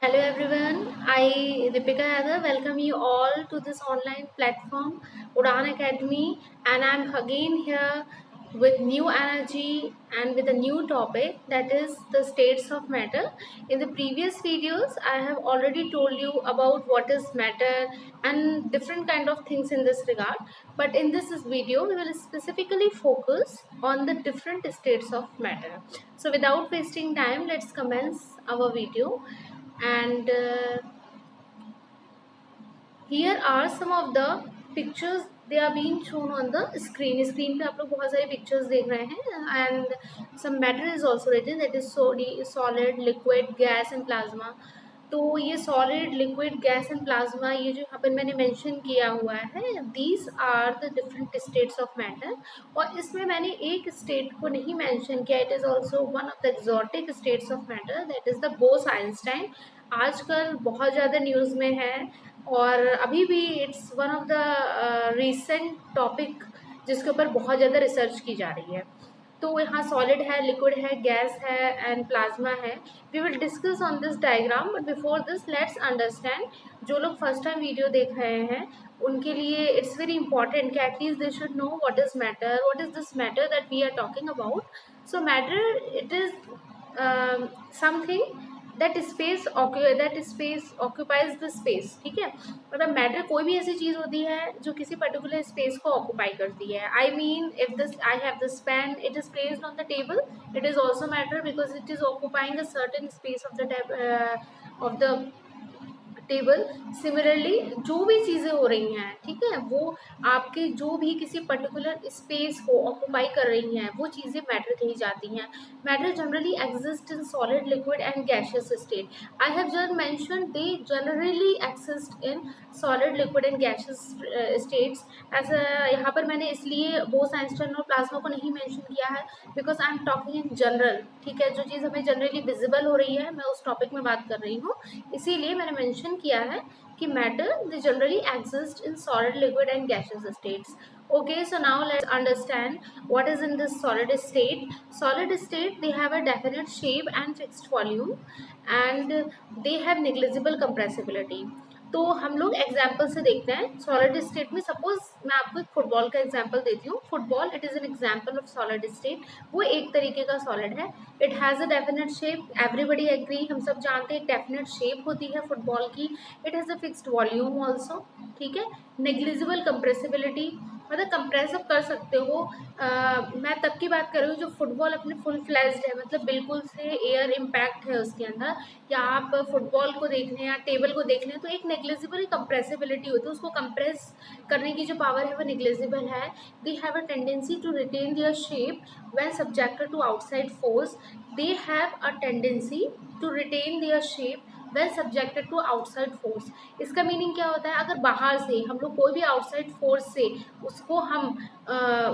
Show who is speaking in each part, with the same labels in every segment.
Speaker 1: Hello everyone, I Deepika Yadav welcome you all to this online platform Udan Academy, and I'm again here with new energy and with a new topic, that is the states of matter. In the previous videos I have already told you about what is matter and different kind of things in this regard, but in this video we will specifically focus on the different states of matter. So without wasting time, let's commence our video. And here are some of the pictures they are being shown on the screen पे आप लोग बहुत सारी pictures देख रहे हैं, and some matter is also written, that is solid, liquid, gas and plasma. तो ये solid, liquid, gas and plasma, ये जो यहाँ पर मैंने मेंशन किया हुआ है, these are the different states of matter. और इसमें मैंने एक स्टेट को नहीं मेंशन किया, it is also one of the exotic states of matter, that is the Bose Einstein. आजकल बहुत ज़्यादा न्यूज़ में है और अभी भी it's one of the recent topic जिसके ऊपर बहुत ज़्यादा रिसर्च की जा रही है. तो यहाँ सॉलिड है, लिक्विड है, गैस है एंड प्लाज्मा है. We will discuss on this diagram, but before this let's understand. जो लोग फर्स्ट टाइम वीडियो देख रहे हैं उनके लिए इट्स वेरी इंपॉर्टेंट कि at least they should know what is matter, what is this matter that we are talking about. So matter it is something that space occupies the space. ठीक है, मतलब matter कोई भी ऐसी चीज़ होती है जो किसी पर्टिकुलर स्पेस को ऑक्यूपाई करती है. I mean if this I have this pen, it is placed on the table, it is also matter because it is occupying a certain space of the table. Similarly जो भी चीज़ें हो रही हैं, ठीक है, वो आपके जो भी किसी पर्टिकुलर स्पेस को ऑक्यूपाई कर रही हैं वो चीज़ें मैटर कही जाती हैं. Matter generally exist in solid, liquid and gaseous state. I have just mention they generally exist in solid, liquid and gaseous states. ऐसा यहाँ पर मैंने इसलिए बोस-आइंस्टाइन और प्लाज्मा को नहीं मेंशन किया है because I am talking in general. ठीक है, जो चीज़ हमें जनरली विजिबल हो रही है मैं उस टॉपिक में बात कर रही हूँ, इसीलिए मैंने मेंशन किया है कि matter they generally exist in solid, liquid and gaseous states. Okay, so now let's understand what is in this solid state. Solid state, they have a definite shape and fixed volume, and they have negligible compressibility. तो हम लोग example से देखते हैं. Solid state में suppose मैं आपको एक फुटबॉल का एग्जाम्पल देती हूँ. Football it is an example of solid state. वो एक तरीके का सॉलिड है. It has a definite shape, everybody agree, हम सब जानते हैं डेफिनेट शेप होती है फुटबॉल की. It has a fixed volume also. ठीक है, नेग्लिजिबल कंप्रेसिबिलिटी, मतलब कंप्रेस आप कर सकते हो. मैं तब की बात कर रही हूँ जो फुटबॉल अपने फुल फ्लैश्ड है, मतलब बिल्कुल से एयर इम्पैक्ट है उसके अंदर. या आप फुटबॉल को देख लें या टेबल को देख लें तो एक नेग्लिजिबल कंप्रेसिबिलिटी होती है, उसको कंप्रेस करने की जो पावर है वो नेग्लिजिबल है. They have a tendency to retain their shape when subjected to outside force. They have a tendency to retain their shape well subjected to outside force. इसका मीनिंग क्या होता है, अगर बाहर से हम लोग कोई भी आउटसाइड फोर्स से उसको हम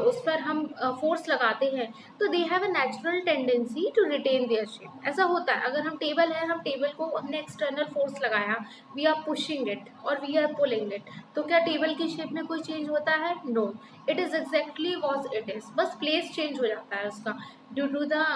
Speaker 1: उस पर हम फोर्स लगाते हैं तो they have a natural tendency to retain their shape. ऐसा होता है, अगर हम टेबल है, हम टेबल को हमने एक्सटर्नल फोर्स लगाया, वी आर पुशिंग इट और वी आर पुलिंग इट, तो क्या टेबल की शेप में कोई चेंज होता है? No, it is exactly was it is, बस प्लेस चेंज हो जाता है उसका due to the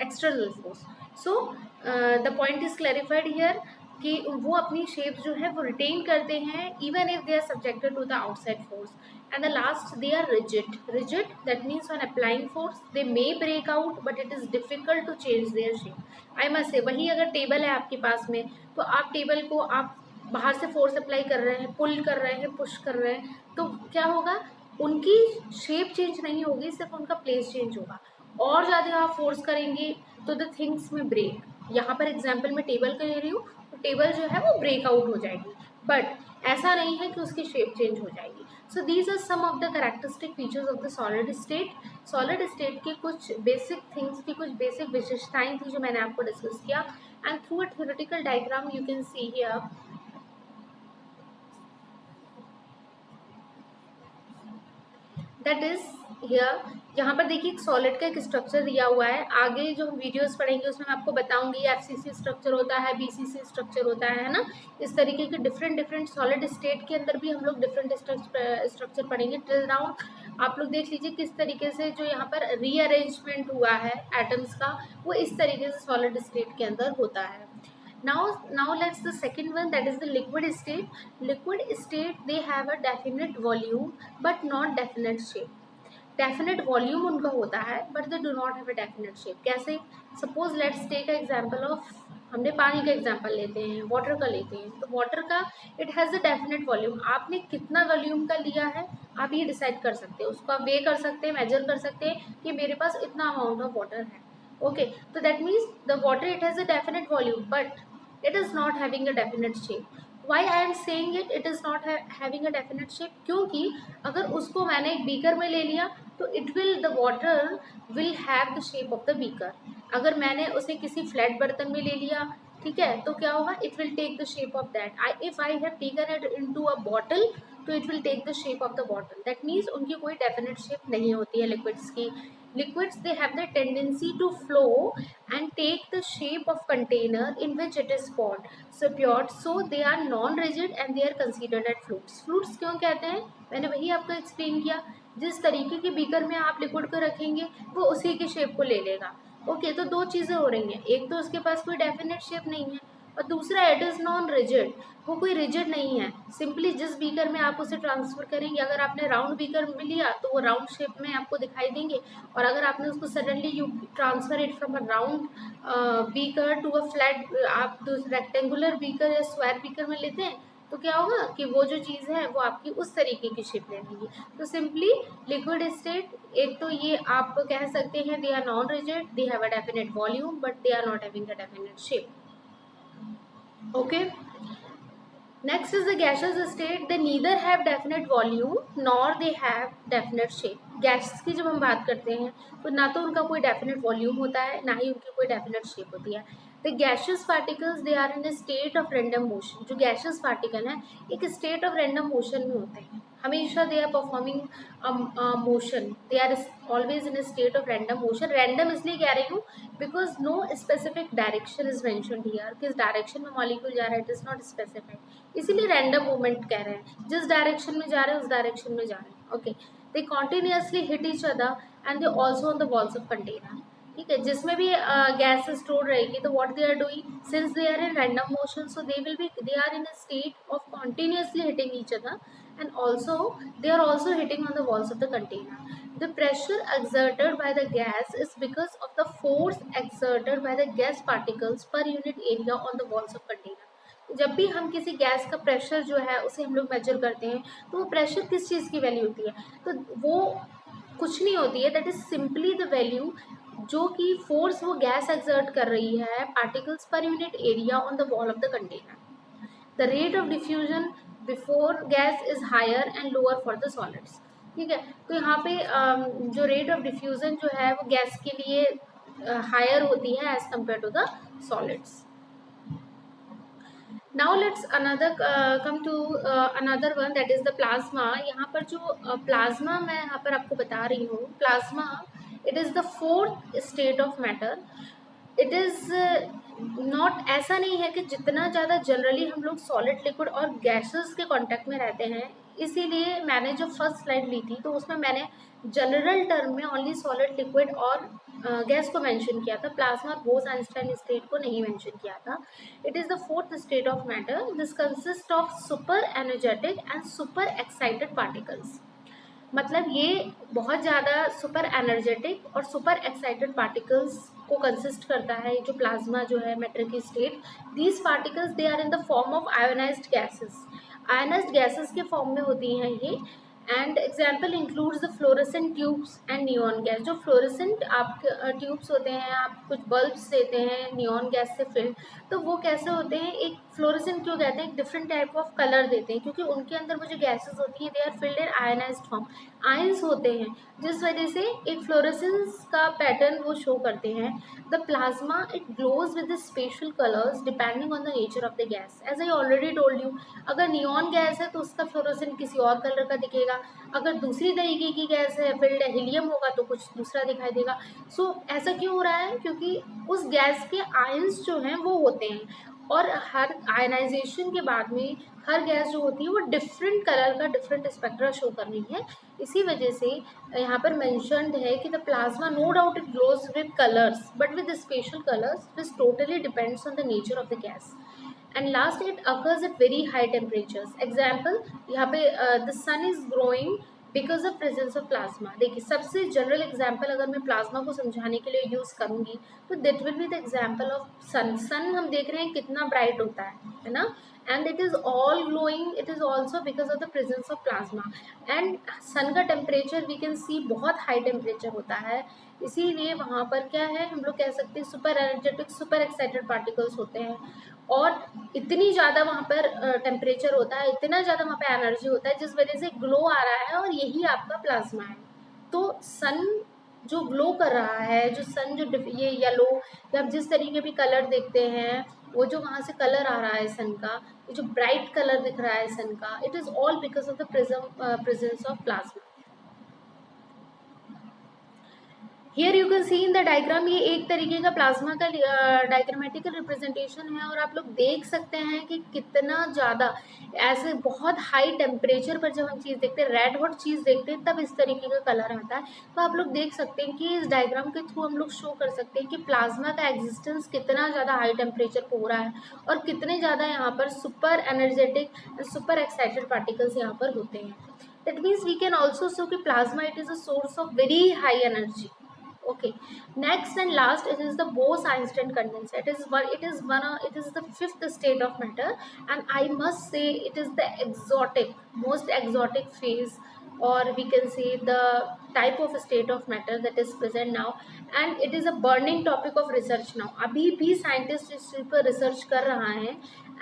Speaker 1: external force. So the point is clarified here कि वो अपनी शेप जो है वो रिटेन करते हैं even if they are subjected to the outside force. And the last, they are rigid. Rigid that means on applying force they may break out but it is difficult to change their shape. I must say, वही अगर table है आपके पास में तो आप table को आप बाहर से फोर्स अप्लाई कर रहे हैं, पुल कर रहे हैं, पुश कर रहे हैं, तो क्या होगा, उनकी शेप चेंज नहीं होगी, सिर्फ उनका प्लेस चेंज होगा. और ज़्यादा आप फोर्स करेंगे तो द थिंग्स में ब्रेक. यहाँ पर एग्जाम्पल में टेबल का ले रही हूँ तो टेबल जो है वो ब्रेकआउट हो जाएगी, बट ऐसा नहीं है कि उसकी शेप चेंज हो जाएगी. So these are some of the characteristic features of the solid state. Solid state के कुछ बेसिक थिंग्स की कुछ बेसिक विशेषताएं थी जो मैंने आपको डिस्कस किया. And through a theoretical diagram you can see here, that is here. यहाँ पर देखिए एक सॉलिड का एक स्ट्रक्चर दिया हुआ है. आगे जो हम वीडियोस पढ़ेंगे उसमें मैं आपको बताऊंगी एफसीसी स्ट्रक्चर होता है, बीसीसी स्ट्रक्चर होता है ना. इस तरीके के डिफरेंट डिफरेंट सॉलिड स्टेट के अंदर भी हम लोग डिफरेंट स्ट्रक्चर पढ़ेंगे. टिल नाउ आप लोग देख लीजिए किस तरीके से जो यहाँ पर रीअरेंजमेंट हुआ है एटम्स का, वो इस तरीके से सॉलिड स्टेट के अंदर होता है. Now let's the second one, that is the liquid state. Liquid state, they have a definite volume but not definite shape. Definite volume उनका होता है but they do not have a definite shape. कैसे? Suppose let's take a example of, हमने पानी का example लेते हैं, water का लेते हैं. तो वाटर का it has a definite volume. आपने कितना वॉल्यूम का लिया है आप ये डिसाइड कर सकते हैं, उसको आप वे कर सकते हैं, मेजर कर सकते हैं कि मेरे पास इतना अमाउंट ऑफ वाटर है. ओके, तो that means the water it has a definite volume but it is not having a definite shape. Why I am saying it is not having a definite shape? क्योंकि अगर उसको मैंने एक beaker में ले लिया तो it will, the water will have the shape of the beaker. अगर मैंने उसे किसी फ्लैट बर्तन में ले लिया, ठीक है, तो क्या होगा? It will take the shape of that. If I have taken it into a bottle तो it will take the shape of the bottle. That means उनकी कोई definite shape नहीं होती है liquids की. Liquids, they have the tendency to flow and take the shape of container in which it is poured. So they are non-rigid and they are considered as fluids. Fluids क्यों कहते हैं? मैंने वही आपको एक्सप्लेन किया. जिस तरीके के बीकर में आप लिक्विड को रखेंगे वो उसी की शेप को ले लेगा. ओके, तो दो चीज़ें हो रही हैं. एक तो उसके पास कोई डेफिनेट शेप नहीं है और दूसरा इट इज़ नॉन रिजिड. वो कोई रिजिड नहीं है. सिंपली जिस बीकर में आप उसे ट्रांसफ़र करेंगे, अगर आपने राउंड बीकर में लिया तो वो राउंड शेप में आपको दिखाई देंगे, और अगर आपने उसको suddenly you transfer it from a round beaker to a flat, आप रेक्टेंगुलर बीकर या स्क्वायर बीकर में लेते हैं तो क्या होगा कि वो जो चीज़ है वो आपकी उस तरीके की शेप ले लेगी. तो सिंपली लिक्विड स्टेट, एक तो ये आप कह सकते हैं they are non rigid, they have a definite volume but they are not having a definite shape. Okay, next is the gaseous state. They neither have definite volume nor they have definite shape. Gases की जब हम बात करते हैं तो ना तो उनका कोई डेफिनेट वॉल्यूम होता है ना ही उनकी कोई डेफिनेट शेप होती है. The gaseous particles they are in a state of random motion. जो गैशियस पार्टिकल हैं एक स्टेट ऑफ रैंडम मोशन में होते हैं. हमेशा they are performing motion, they are always in a state of random motion. Random इसलिए कह रही हूँ because no specific direction is mentioned here. किस डायरेक्शन में मॉलिक्यूल जा रहा है इट इज़ नॉट स्पेसिफाइड, इसीलिए रैंडम मूवमेंट कह रहे हैं. जिस डायरेक्शन में जा रहे हैं उस डायरेक्शन में जा रहे हैं. Okay, they continuously hit each other and they also on the walls of container. ठीक है, जिसमें भी गैस स्टोर रहेगी तो what they are doing, since they are in random motion so they are in a state of continuously hitting each other and also they are also hitting on the walls of the container. The pressure exerted by the gas is because of the force exerted by the gas particles per unit area on the walls of container. जब भी हम किसी gas का pressure जो है उसे हम लोग मेजर करते हैं तो वो प्रेशर किस चीज़ की वैल्यू होती है? तो वो कुछ नहीं होती है, that is simply the value जो कि फोर्स वो गैस एक्सर्ट कर रही है पार्टिकल्स पर unit area on the wall of the container. The rate of diffusion before gas is higher and lower for the solids. ठीक है, तो यहाँ पे जो रेट ऑफ डिफ्यूजन जो है वो गैस के लिए हायर होती है as compared to the solids. Now let's come to another one, that is the plasma. यहाँ पर जो प्लाज्मा मैं यहाँ पर आपको बता रही हूँ, plasma it is the fourth state of matter. It is not, ऐसा नहीं है कि जितना ज़्यादा जनरली हम लोग सॉलिड लिक्विड और गैसेस के कांटेक्ट में रहते हैं, इसीलिए मैंने जो फर्स्ट स्लाइड ली थी तो उसमें मैंने जनरल टर्म में ओनली सॉलिड लिक्विड और गैस को मेंशन किया था. प्लाज्मा और बोस-आइंस्टाइन स्टेट को नहीं मेंशन किया था. It is the fourth state of matter. This consist of super energetic and super excited particles. मतलब ये बहुत ज़्यादा सुपर एनर्जेटिक और सुपर एक्साइटेड पार्टिकल्स को कंसिस्ट करता है. जो प्लाज्मा जो है मैटर की state, these particles they are in the form of ionised gases. Ionised gases के फॉर्म में होती हैं ये. And example includes the fluorescent tubes and neon gas. जो फ्लोरेसेंट आप ट्यूब्स होते हैं, आप कुछ बल्ब्स देते हैं नियॉन गैस से फिल्ड, तो वो कैसे होते हैं, एक फ्लोरेसेंट क्यों कहते हैं, एक डिफरेंट टाइप ऑफ कलर देते हैं क्योंकि उनके अंदर वो जो गैसेस होती हैं they are filled in ionised form. Ions होते हैं जिस वजह से एक फ्लोरेसेंस का पैटर्न वो शो करते हैं. The plasma it glows with the special colours depending on the nature of the gas. As I already told you, अगर नियॉन गैस है तो उसका फ्लोरेसेंट किसी और कलर का दिखेगा. अगर दूसरी तरीके की गैस है, फिल्ड हीलियम होगा तो कुछ दूसरा दिखाई देगा. सो ऐसा क्यों हो रहा है, क्योंकि उस गैस के आयंस जो हैं वो होते हैं और हर आयनाइजेशन के बाद में हर गैस जो होती है वो डिफरेंट कलर का डिफरेंट स्पेक्ट्रा शो कर रही है। इसी वजह से यहाँ पर मेंशन्ड है कि the plasma no doubt it glows with colours but with special colours this totally depends on the nature of the gas. And last, it occurs at very high temperatures. Example, यहाँ पे the sun is growing because of presence of plasma. देखिए, सबसे general example अगर मैं plasma को समझाने के लिए यूज़ करूँगी तो that will be the example of sun. Sun हम देख रहे हैं कितना ब्राइट होता है ना, and it is all glowing, it is also because of the presence of plasma. And sun का टेम्परेचर वी कैन सी बहुत हाई टेम्परेचर होता है, इसीलिए वहाँ पर क्या है, हम लोग कह सकते हैं super energetic super excited particles होते हैं, और इतनी ज़्यादा वहाँ पर टेम्परेचर होता है, इतना ज़्यादा वहाँ पर एनर्जी होता है जिस वजह से ग्लो आ रहा है, और यही आपका प्लाज्मा है। तो सन जो ग्लो कर रहा है, जो सन जो ये येलो या आप जिस तरीके भी कलर देखते हैं, वो जो वहाँ से कलर आ रहा है सन का, ये जो ब्राइट कलर दिख रहा है सन का, it is all because of the presence of plasma. Here you can see in the diagram, ये एक तरीके का प्लाज्मा का डायग्रामेटिकल रिप्रेजेंटेशन है, और आप लोग देख सकते हैं कि कितना ज़्यादा ऐसे बहुत हाई टेम्परेचर पर जब हम चीज़ देखते हैं, रेड हॉट चीज़ देखते हैं, तब इस तरीके का कलर आता है। तो आप लोग देख सकते हैं कि इस डायग्राम के थ्रू हम लोग शो कर सकते हैं कि प्लाज्मा का एग्जिस्टेंस कितना ज़्यादा हाई टेम्परेचर पर हो रहा है, और कितने ज़्यादा यहाँ पर super energetic super excited particles यहाँ पर होते हैं। That means we can also show कि plasma it is a source of very high energy. Okay, next and last, it is the Bose-Einstein condenser. It is the fifth state of matter, and I must say it is the most exotic phase, or we can say the type of state of matter that is present now, and it is a burning topic of research now. अभी भी scientists इस पर research कर रहा है,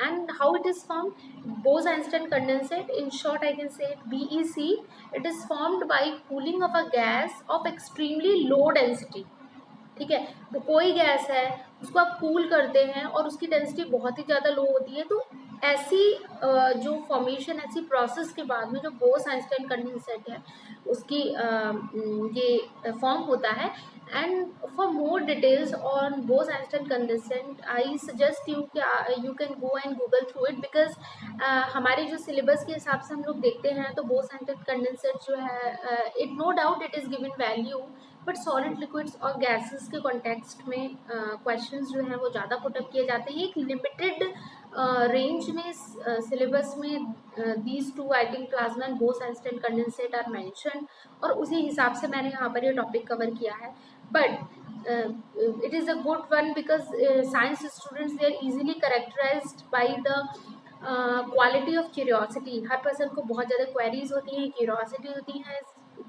Speaker 1: and how it is formed? Bose-Einstein condensate, in short I can say it BEC. It is formed by cooling of a gas of extremely low density. ठीक है, तो कोई गैस है, उसको आप कूल करते हैं और उसकी डेंसिटी बहुत ही ज़्यादा लो होती है, तो ऐसी जो फॉर्मेशन, ऐसी प्रोसेस के बाद में जो बोस आइंस्टाइन कंडेंसेट है उसकी ये फॉर्म होता है। And for more details on Bose Einstein condensate I suggest you कि you can go and Google through it, because हमारे जो सिलेबस के हिसाब से हम लोग देखते हैं तो बोस आइंस्टाइन कंडेंसेट जो है, it no doubt it is given value, but solid liquids और गैसेस के कॉन्टेक्स्ट में क्वेश्चंस जो हैं वो ज़्यादा पुटअप किए जाते हैं। एक लिमिटेड रेंज में सिलेबस में these two I think plasma and Bose Einstein condensate are mention, और उसी हिसाब से मैंने यहाँ पर ये टॉपिक कवर किया है। But it is a good one because science students they are easily characterised by the quality of curiosity. हर पर्सन को बहुत ज़्यादा क्वेरीज होती हैं, क्यूरियोसिटी होती है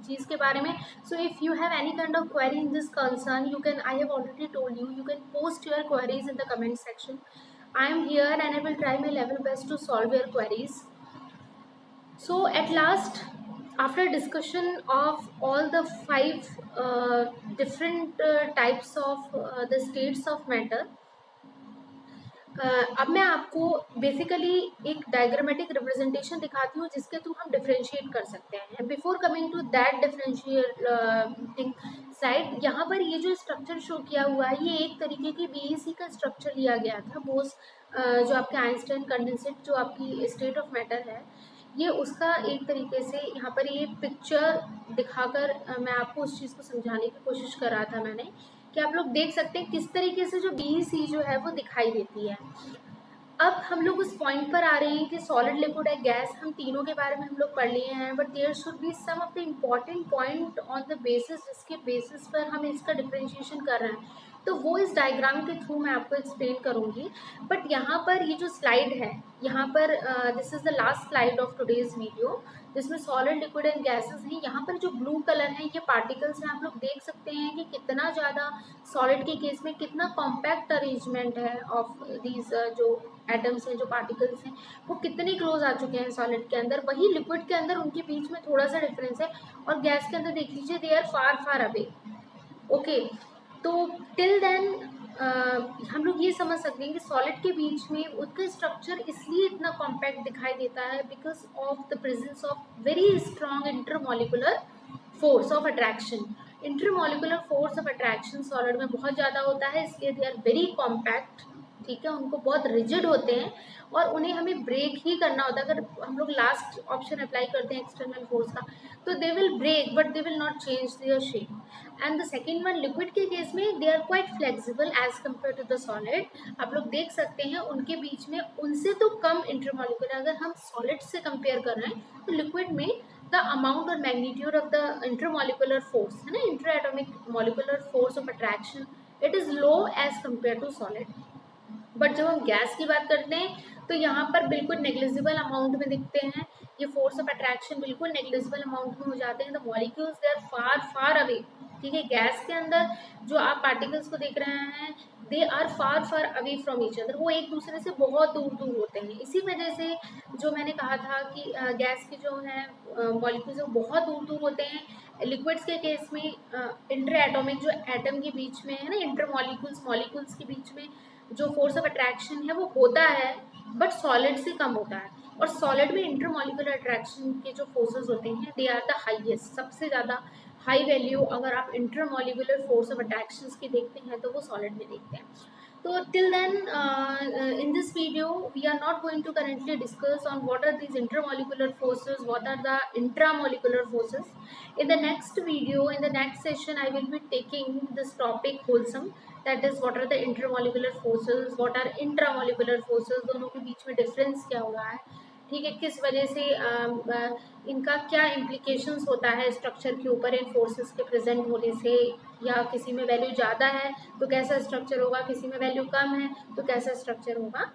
Speaker 1: चीज़ के बारे में। So if you have any kind of query in this concern, you can, I have already told you, you can post your queries in the comment section. I am here and I will try my level best to solve your queries. So at last, after discussion of all the 5 different types of the states of matter, अब मैं आपको basically एक diagrammatic representation दिखाती हूँ जिसके through हम differentiate कर सकते हैं। Before coming to that differentiating side, यहाँ पर ये जो स्ट्रक्चर शो किया हुआ है, ये एक तरीके की बीईसी का स्ट्रक्चर लिया गया था। बोस जो आपके आइंस्टाइन कंडेंसेट जो आपकी स्टेट ऑफ मैटर है, ये उसका एक तरीके से यहाँ पर ये पिक्चर दिखाकर मैं आपको उस चीज़ को समझाने की कोशिश कर रहा था मैंने, कि आप लोग देख सकते हैं किस तरीके से जो बीईसी जो है वो दिखाई देती है। अब हम लोग उस पॉइंट पर आ रहे हैं कि सॉलिड, लिक्विड है, गैस, हम तीनों के बारे में हम लोग पढ़ लिए हैं, but there should be some of the important point on the basis जिसके बेसिस पर हम इसका डिफ्रेंशिएशन कर रहे हैं, तो वो इस डायग्राम के थ्रू मैं आपको एक्सप्लेन करूँगी। बट यहाँ पर ये जो स्लाइड है, यहाँ पर this is the last slide of today's video, जिसमें सॉलिड, लिक्विड एंड गैसेस हैं। यहाँ पर जो ब्लू कलर है ये पार्टिकल्स हैं। आप लोग देख सकते हैं कि कितना ज़्यादा सॉलिड के केस में कितना कॉम्पैक्ट अरेंजमेंट है ऑफ दीज जो एटम्स हैं, जो पार्टिकल्स हैं, वो कितने क्लोज आ चुके हैं सॉलिड के अंदर। वही लिक्विड के अंदर उनके बीच में थोड़ा सा डिफरेंस है, और गैस के अंदर देख लीजिए they are far far away. Okay, तो टिल देन हम लोग ये समझ सकते हैं कि सॉलिड के बीच में उसका स्ट्रक्चर इसलिए इतना कॉम्पैक्ट दिखाई देता है because of the presence of very strong intermolecular force of attraction. Intermolecular force of attraction solid में बहुत ज़्यादा होता है, इसलिए दे आर वेरी कॉम्पैक्ट ठीक है, उनको बहुत रिजिड होते हैं और उन्हें हमें ब्रेक ही करना होता है। अगर हम लोग लास्ट ऑप्शन अप्लाई करते हैं एक्सटर्नल फोर्स का, तो they will break but they will not change their shape. And the second one, liquid के केस में they are quite flexible as compared to the solid. आप लोग देख सकते हैं उनके बीच में उनसे तो कम इंटरमॉलिक्यूलर, अगर हम सॉलिड से कंपेयर कर रहे हैं तो लिक्विड में द अमाउंट और magnitude of the intermolecular force है ना, inter atomic molecular force of attraction, it is low as compared to solid. But जब हम गैस की बात करते हैं तो यहाँ पर बिल्कुल नेग्लिजिबल अमाउंट में दिखते हैं, ये फोर्स ऑफ अट्रैक्शन बिल्कुल नेग्लिजिबल अमाउंट में हो जाते हैं। The molecules they are far far away, ठीक है, गैस के अंदर जो आप पार्टिकल्स को देख रहे हैं they are far far away from each other, वो एक दूसरे से बहुत दूर दूर होते हैं। इसी वजह से जो मैंने कहा था कि गैस के जो है मॉलिक्यूल्स वो बहुत दूर दूर होते हैं। लिक्विड्स के केस में इंटर एटॉमिक जो एटम के बीच में है ना, इंटर मॉलिक्यूल्स के बीच में जो फोर्स ऑफ अट्रैक्शन है वो होता है बट सॉलिड से कम होता है। और सॉलिड में इंटरमॉलिक्यूलर अट्रैक्शन के जो फोर्सेस होते हैं दे आर द हाईएस्ट, सबसे ज़्यादा हाई वैल्यू अगर आप इंटरमॉलिक्यूलर फोर्स ऑफ अट्रैक्शन की देखते हैं तो वो सॉलिड में देखते हैं। So till then, in this video, we are not going to currently discuss on what are these intermolecular forces, what are the intramolecular forces. In the next video, in the next session, I will be taking this topic wholesome. That is, what are the intermolecular forces, what are intramolecular forces, दोनों के बीच में difference क्या हो रहा है, ठीक है, किस वजह से इनका क्या इम्प्लीकेशंस होता है स्ट्रक्चर के ऊपर इन फोर्सेस के प्रेजेंट होने से, या किसी में वैल्यू ज़्यादा है तो कैसा स्ट्रक्चर होगा, किसी में वैल्यू कम है तो कैसा स्ट्रक्चर होगा।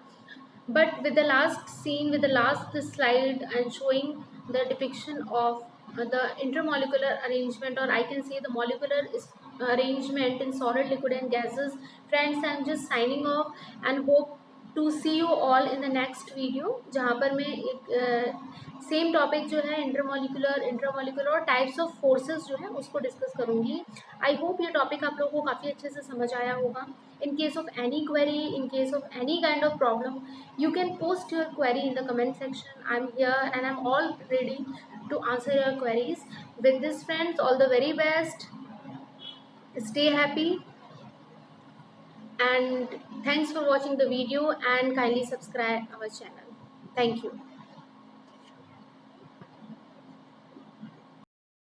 Speaker 1: But with the last scene, with the last slide and showing the depiction of the intermolecular arrangement, or I can say the molecular arrangement in solid, liquid and gases. Friends, I'm just signing off and hope to see you all in the next video, जहाँ पर मैं एक same topic जो है intermolecular इंट्रामॉलिकुलर और types of forces जो है उसको डिस्कस करूँगी। आई होप ये टॉपिक आप लोगों को काफ़ी अच्छे से समझ आया होगा। In case of any query, in case of any kind of problem, you can post your query in the comment section. I'm here and I'm all ready to answer your queries. With this, friends, all the very best. Stay happy and thanks for watching the video and kindly subscribe our channel. Thank you.